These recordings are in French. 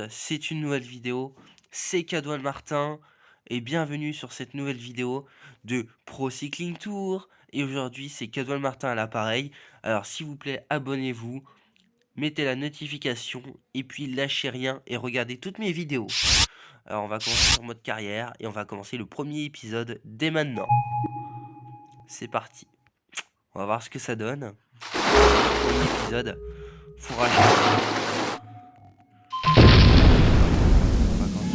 C'est une nouvelle vidéo, c'est Cadouane Martin et bienvenue sur cette nouvelle vidéo de Pro Cycling Tour. Et aujourd'hui, c'est Cadouane Martin à l'appareil. Alors s'il vous plaît, abonnez-vous, mettez la notification et puis lâchez rien et regardez toutes mes vidéos. Alors on va commencer sur mode carrière et on va commencer le premier épisode dès maintenant. C'est parti. On va voir ce que ça donne. Premier épisode, fourrage. On va commencer.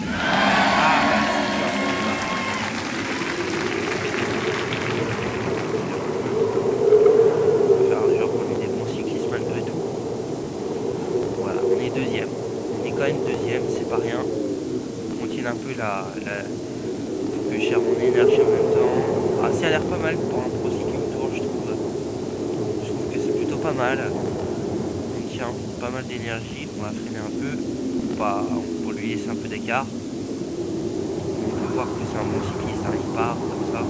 Faire un jour qu'on est des bons cyclistes malgré tout. Voilà, on est deuxième. On est quand même deuxième, c'est pas rien. On continue un peu faut que je gère mon énergie en même temps. Ah, ça a l'air pas mal pour un Pro Cycling Tour, je trouve. Je trouve que c'est plutôt pas mal. On tient pas mal d'énergie. On va freiner un peu. Pour lui laisser un peu d'écart. On peut voir que c'est un bon cycliste, hein, il part comme ça.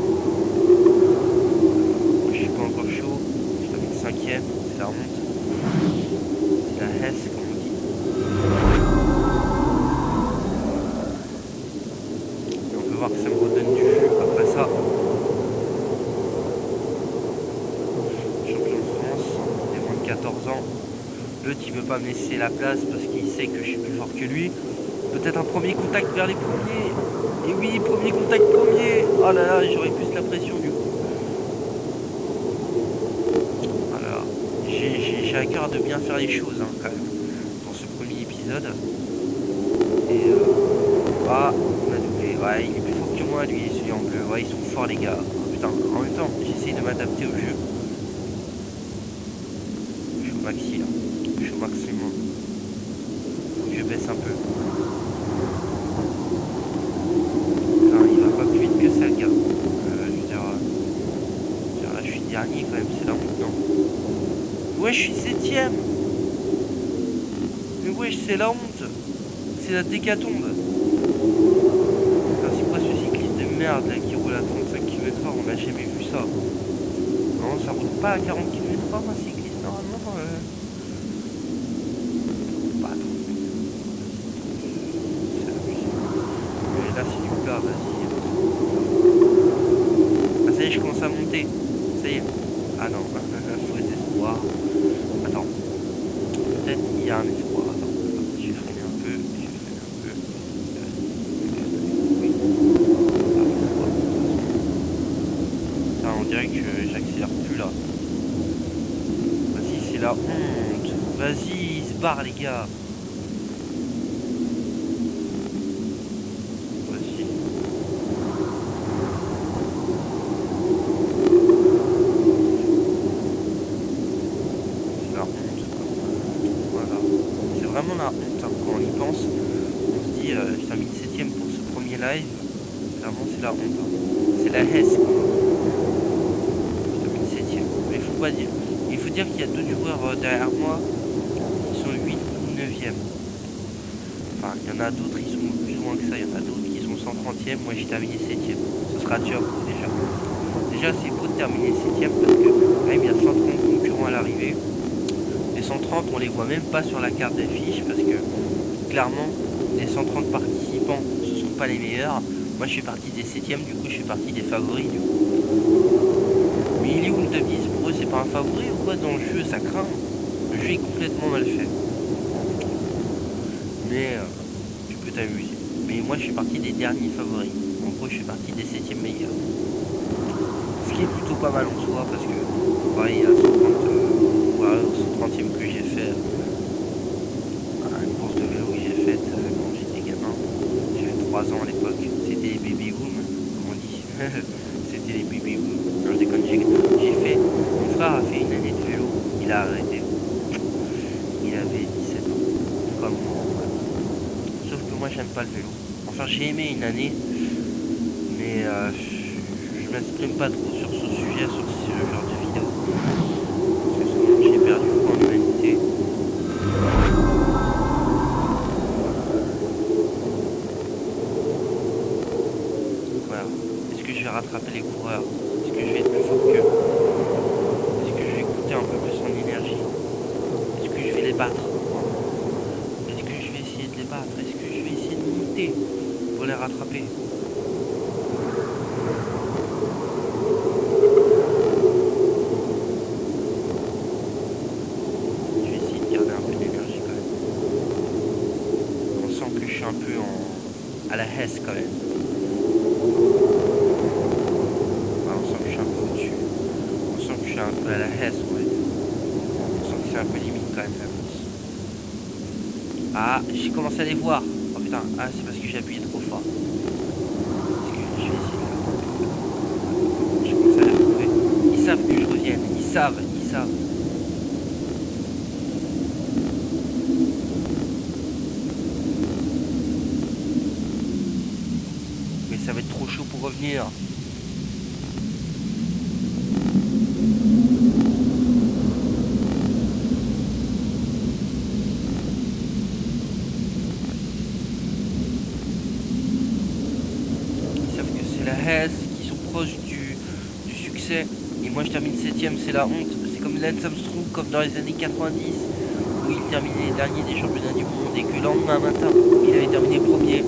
Je suis pas encore chaud. Je termine cinquième, c'est la honte. C'est la Hesse, comme on dit. Et on peut voir que ça me redonne du jus après ça. Champion de France, il a moins de 14 ans. L'autre il veut pas me laisser la place parce qu'il sait que je suis plus fort que lui. Peut-être un premier contact vers les premiers. Et oui, premier contact premier. Oh là là, j'aurais plus la pression du coup. Alors, j'ai à cœur de bien faire les choses hein, quand même. Dans ce premier épisode. Et ah, on a doublé. Ouais, il est plus fort que moi lui, celui en bleu. Ouais, ils sont forts les gars. Oh, putain, en même temps, j'essaye de m'adapter au jeu. Je suis au maxi là. Je suis au maximum. Faut que je baisse un peu. Putain, il va pas plus vite que ça le gars. Je veux dire là je suis dernier quand même, c'est la honte, non? Ouais, je suis septième. Mais wesh, c'est la honte. C'est la décatombe. Enfin, c'est quoi ce cycliste de merde là qui roule à 35 km/h? On n'a jamais vu ça. Non, ça roule pas à 40 km/h un cycliste normalement. Pas trop. C'est abusé. Mais là c'est du plat, vas-y. Ah ça y est, je commence à monter. Ça y est. Ah non, faut espoir. Attends. Peut-être il y a un espoir. Attends. Je vais freiner un peu. Oui. Ça, on dirait que j'accélère plus là. Vas-y, c'est la honte. Vas-y, il se barre les gars. Vas-y. C'est la honte. Voilà. C'est vraiment la honte hein, quand on y pense. On se dit, je termine septième pour ce premier live. Clairement, c'est la honte. Hein. C'est la Hesse. Je termine septième. Mais il faut pas dire. Il faut dire qu'il y a deux joueurs derrière moi qui sont 8 ou 9e. Enfin, il y en a d'autres qui sont plus loin que ça. Il y en a d'autres qui sont 130e. Moi, j'ai terminé septième. Ce sera déjà beau déjà. Déjà, c'est beau de terminer septième parce que même il y a 130 concurrents à l'arrivée. Les 130, on les voit même pas sur la carte d'affiche parce que clairement, les 130 participants, ce sont pas les meilleurs. Moi, je suis parti des 7e, du coup, je suis parti des favoris. Du coup. Mais il est où le top 10? Pour eux, c'est pas un favori ou quoi dans le jeu? Ça craint. Le jeu est complètement mal fait. Mais tu peux t'amuser. Mais moi, je suis parti des derniers favoris. En gros, je suis parti des 7e meilleurs. Ce qui est plutôt pas mal en soi parce que, pareil, à 130, voilà, au 130e que j'ai fait. Une course de vélo que j'ai faite quand j'étais gamin. J'avais 3 ans à l'époque. C'était les baby boom, comme on dit. C'était les baby boom. Non, je déconne, j'ai fait. Mon frère a fait une année de vélo. Il a arrêté. Il avait 17 ans. Comme moi. Ouais. Sauf que moi, j'aime pas le vélo. Enfin, j'ai aimé une année. Mais je m'exprime pas trop sur ce sujet, sur ce genre de vidéo. Parce que souvent, j'ai perdu foi en humanité. Est-ce que je vais rattraper les coureurs? Est-ce que je vais être plus fort qu'eux? Est-ce que je vais goûter un peu plus en énergie? Est-ce que je vais les battre? Est-ce que je vais essayer de les battre? sauter pour les rattraper. Je vais essayer de garder un peu d'énergie quand même. On sent que je suis un peu à la Hesse quand même. Ah, on sent que je suis un peu au-dessus. On sent que je suis un peu à la Hesse, ouais. On sent que c'est un peu limite quand même la course. Ah, j'ai commencé à les voir. Oh putain, ah c'est parce que j'ai appuyé trop fort. Je vais essayer de... Je commence à les retrouver. Ils savent que je revienne. Ils savent. Mais ça va être trop chaud pour revenir. Ils savent que c'est la Hesse, qu'ils sont proches du succès. Et moi je termine 7ème, c'est la honte. C'est comme Lance Armstrong, comme dans les années 90, où il terminait dernier des championnats du monde et que le lendemain matin, il avait terminé premier.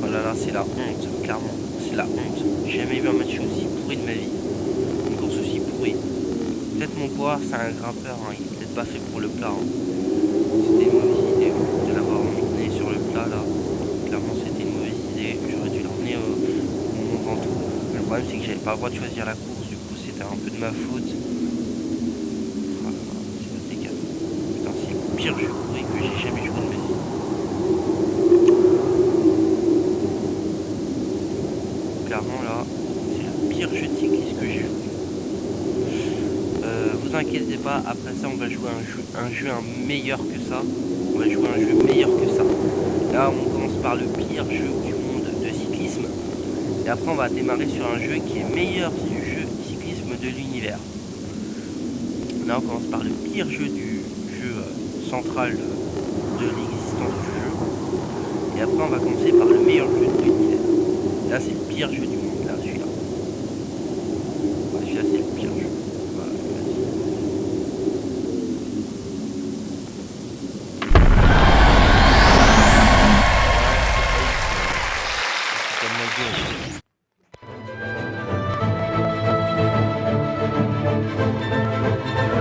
Oh là là, c'est la honte, clairement. C'est la honte. J'ai jamais vu un match aussi pourri de ma vie. Une course aussi pourrie. Peut-être mon poids, c'est un grimpeur, hein. Il est peut-être pas fait pour le plat. Hein. C'était une mauvaise idée de l'avoir emmené sur le plat là. Clairement, c'était une mauvaise idée. J'aurais dû l'emmener au Mont Ventoux. Le problème, c'est que j'avais pas le droit de choisir la course. Du coup, c'était un peu de ma faute. Oh là là, c'est le dégât. Putain, c'est le pire jeu pourri que j'ai jamais joué de ma vie. Clairement, là, c'est le pire jeu de cycliste que j'ai joué. Vous inquiétez pas, après ça on va jouer un jeu meilleur que ça. On va jouer un jeu meilleur que ça. Là on commence par le pire jeu du monde de cyclisme. Et après on va démarrer sur un jeu qui est meilleur du jeu de cyclisme de l'univers. Là on commence par le pire jeu du jeu central de l'existence du jeu. Et après on va commencer par le meilleur jeu de l'univers. Là c'est le pire jeu du monde, là celui-là. Ouais, celui-là c'est le pire jeu.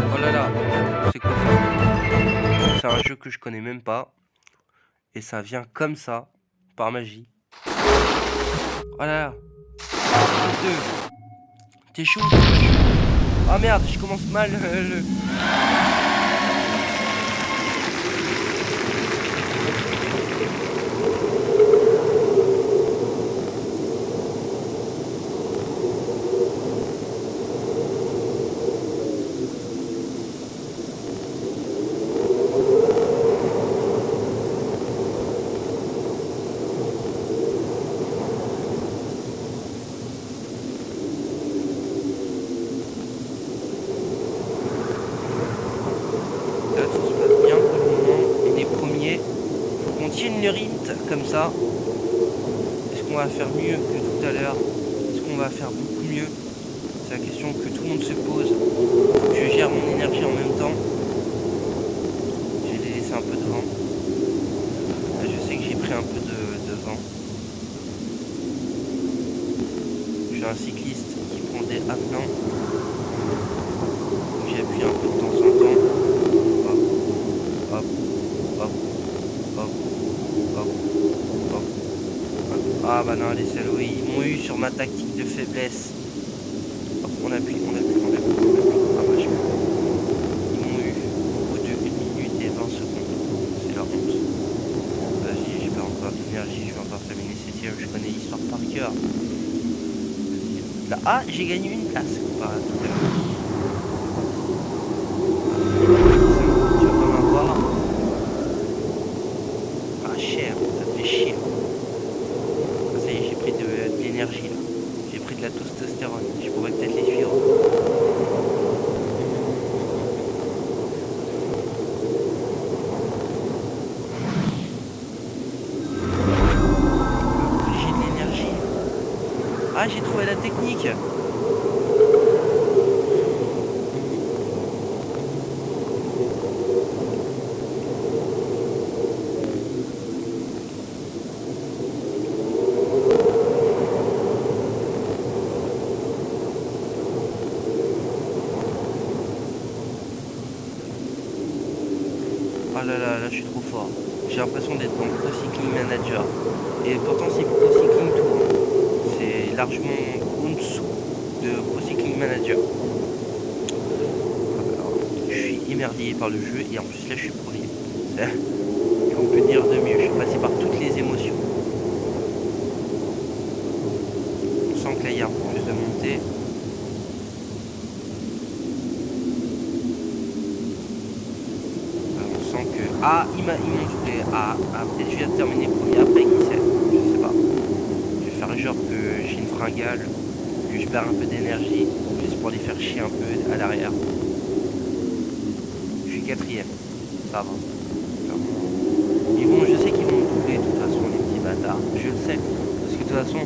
Voilà, oh là là, c'est quoi ça? C'est un jeu que je connais même pas. Et ça vient comme ça, par magie. Oh là là. T'es chaud? Ah merde, je commence mal le... Une rint comme ça. Est-ce qu'on va faire mieux que tout à l'heure? Est-ce qu'on va faire beaucoup mieux? C'est la question que tout le monde se pose. Je gère mon énergie en même temps. Je vais les laisser un peu devant. Là, je sais que j'ai pris un peu de vent. Je suis un cycliste qui prend des avenants. J'appuie un peu de temps en temps. Hop, hop, hop, hop. Ah bah non, les salauds, ils m'ont eu sur ma tactique de faiblesse. Hop, on appuie. Ah bah je... Ils m'ont eu au bout de 1 minute et 20 secondes. C'est la honte. Vas-y, j'ai pas encore d'énergie, je vais encore terminer 7ème, je connais l'histoire par cœur. Là, ah, j'ai gagné une place. Par tout à l'heure. Tu vas pas m'avoir. Ah, cher, ça te fait chier. Ça y est, j'ai pris de l'énergie là. J'ai pris de la testostérone. Je pourrais peut-être les suivre. J'ai de l'énergie. Ah, j'ai trouvé la technique. là là, là je suis trop fort. J'ai l'impression d'être dans Pro Cycling Manager. Et pourtant c'est Pro Cycling Tour. C'est largement en dessous de Pro Cycling Manager. Alors, je suis émerveillé par le jeu et en plus là je suis premier. On peut dire de mieux, je suis passé par toutes les émotions. On sent que là il y a un peu plus de montée. On sent que... Ah, ils m'ont joué. Ah, peut-être je viens de terminer premier après, qui sait. Je sais pas. Je vais faire genre que j'ai une fringale, que je perds un peu d'énergie, juste pour les faire chier un peu à l'arrière. Je suis quatrième. Ça va. Je sais qu'ils vont me doubler de toute façon, les petits bâtards. Je le sais. Parce que de toute façon,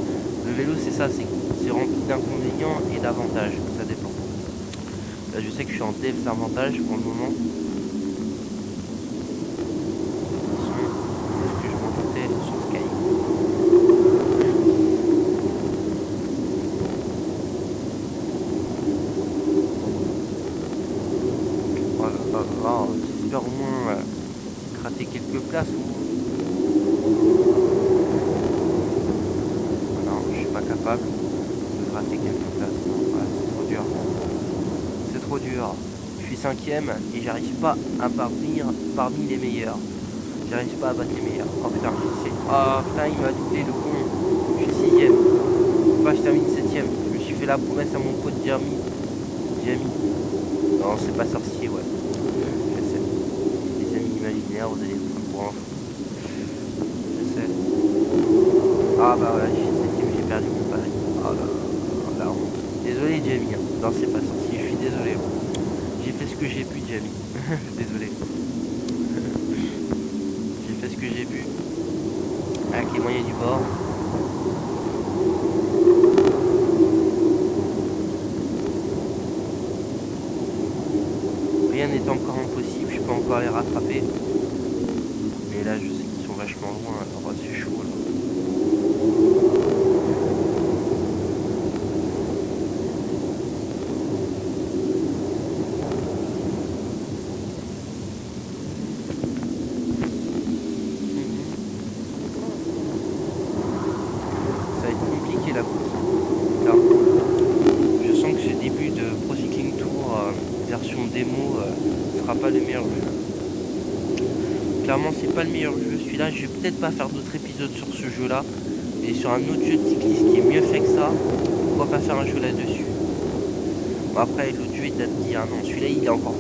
le vélo c'est ça, c'est rempli d'inconvénients et d'avantages. Ça dépend. Là je sais que je suis en désavantage pour le moment. Que je montais sur Sky. Voilà, j'espère au moins gratter quelques places. Non, je suis pas capable de gratter quelques places. Ouais, c'est trop dur. C'est trop dur. Je suis cinquième et j'arrive pas à parvenir parmi les meilleurs. J'arrive pas à battre les meilleurs. Oh putain, c'est... Oh putain, il m'a doublé le con. Je suis sixième. Bah, je termine septième. Je me suis fait la promesse à mon pote Jamie. Non, c'est pas sorcier, ouais. Je sais. Les amis imaginaires, vous allez me prendre pour un fou. Je sais. Ah bah ouais, je suis septième, j'ai perdu mon pari. Oh là là, la honte. Désolé Jamie. Non, c'est pas sorcier, je suis désolé. J'ai fait ce que j'ai pu, Jamie. Désolé. J'ai fait ce que j'ai pu. Avec les moyens du bord. Rien n'est encore impossible, je peux encore les rattraper. Mais là, je sais qu'ils sont vachement loin, alors c'est chaud là. Ça va être compliqué la course. Là, je sens que ce début de Pro Cycling Tour version démo sera pas le meilleur jeu. Clairement, c'est pas le meilleur jeu. Celui-là, je vais peut-être pas faire d'autres épisodes sur ce jeu-là. Mais sur un autre jeu de cycliste qui est mieux fait que ça, pourquoi pas faire un jeu là-dessus. Bon, après, l'autre jeu il date d'il y a un an. Celui-là, il est encore